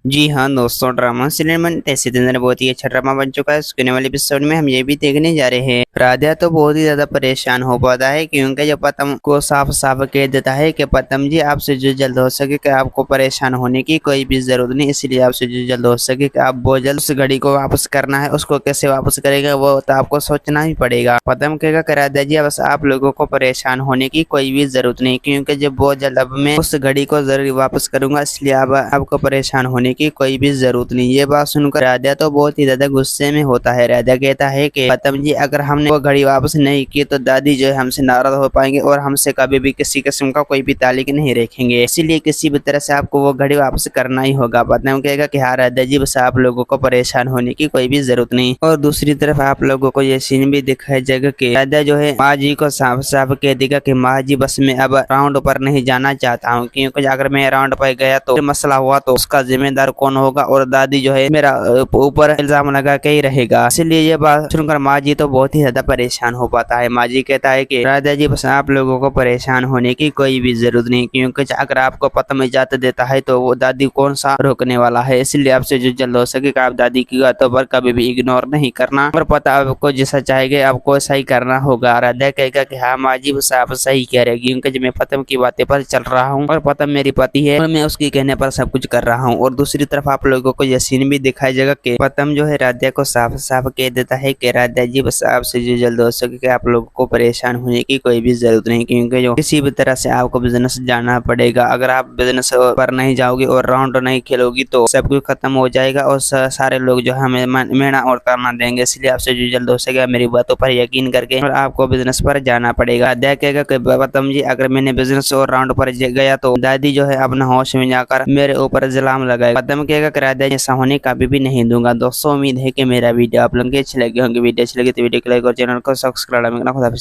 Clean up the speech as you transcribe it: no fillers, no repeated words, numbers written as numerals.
जी हाँ दोस्तों, drama serial में तैसे दिन बहुत ही अच्छा ड्रामा बन चुका है। उसके आने वाले एपिसोड में हम ये भी देखने जा रहे हैं। राधा तो बहुत ही ज्यादा परेशान हो पाता है क्योंकि जब पतम को साफ साफ कह देता है कि पतम जी, आपसे जो जल्द हो सके कि आपको परेशान होने की कोई भी जरूरत नहीं, इसलिए आपसे जो जल्द हो सके कि आप बहुत जल्द उस घड़ी को वापस करना है। उसको कैसे वापस करेगा वो तो आपको सोचना ही पड़ेगा। पतम कहेगा कि राधा जी, बस आप लोगों को परेशान होने की कोई भी जरूरत नहीं, क्योंकि जब बहुत जल्द अब मैं उस घड़ी को जरूर वापस करूंगा, इसलिए अब आपको परेशान होने की कोई भी जरूरत नहीं। ये बात सुनकर राधा तो बहुत ही ज्यादा गुस्से में होता है। राधा कहता है कि पतम जी, अगर हमने वो घड़ी वापस नहीं की तो दादी जो है हमसे नाराज हो पाएंगे और हमसे कभी भी किसी किस्म का कोई भी ताल्लुक नहीं रखेंगे, इसीलिए किसी भी तरह से आपको वो घड़ी वापस करना ही होगा। पतम कहेगा कि हाँ राधा जी, बस आप लोगों को परेशान होने की कोई भी जरूरत नहीं। और दूसरी तरफ आप लोगों को ये सीन भी दिखाया जाएगा कि राधा जो है माँ जी को साफ साफ कह देगा कि माँ जी, बस मैं अब राउंड पर नहीं जाना चाहता हूँ, क्योंकि अगर मैं राउंड पर गया तो मसला हुआ तो उसका जिम्मेदार कौन होगा, और दादी जो है मेरा ऊपर इल्जाम लगा के ही रहेगा। इसलिए ये बात सुनकर माँ जी तो बहुत ही ज्यादा परेशान हो पाता है। माँ जी कहता है कि राधा जी, बस आप लोगों को परेशान होने की कोई भी जरूरत नहीं, क्योंकि अगर आपको पता में इजाजत देता है तो वो दादी कौन सा रोकने वाला है। इसलिए आपसे जो जल्द हो सके आप दादी की बातों पर कभी भी इग्नोर नहीं करना, और पता आपको जैसा चाहेंगे आपको सही करना होगा। राधा कहेगा कि हाँ माँ जी, बस आप सही कह रहे, क्योंकि जब मैं पतम की बातें पर चल रहा हूँ और पतम मेरी पति है और मैं उसके कहने पर सब कुछ कर रहा हूँ। और दूसरी तरफ आप लोगों को यह सीन भी दिखाई जाएगा कि पतम जो है राधा को साफ साफ कह देता है कि राधा जी, बस आपसे जो जल्द हो सके कि आप लोगों को परेशान होने की कोई भी जरूरत नहीं, क्योंकि जो किसी भी तरह से आपको बिजनेस जाना पड़ेगा। अगर आप बिजनेस पर नहीं जाओगे और राउंड नहीं खेलोगी तो सब कुछ खत्म हो जाएगा और सारे लोग जो है हमें मेना और करना देंगे। इसलिए आपसे जो जल्द हो सके मेरी बातों पर यकीन करके और आपको बिजनेस पर जाना पड़ेगा। राधा कहेगा कि पतम जी, अगर मैंने बिजनेस और राउंड पर गया तो दादी जो है अपना होश में जाकर मेरे ऊपर इल्जाम लगाएगा। पतम कहेगा कि राधा जी, ऐसा होने कभी भी नहीं दूंगा। दोस्तों, उम्मीद है कि मेरा वीडियो आप लोगों को अच्छी लगी होंगी। वीडियो अच्छी लगी तो वीडियो को लाइक और चैनल को सब्सक्राइब करना। खुदा हाफिज़।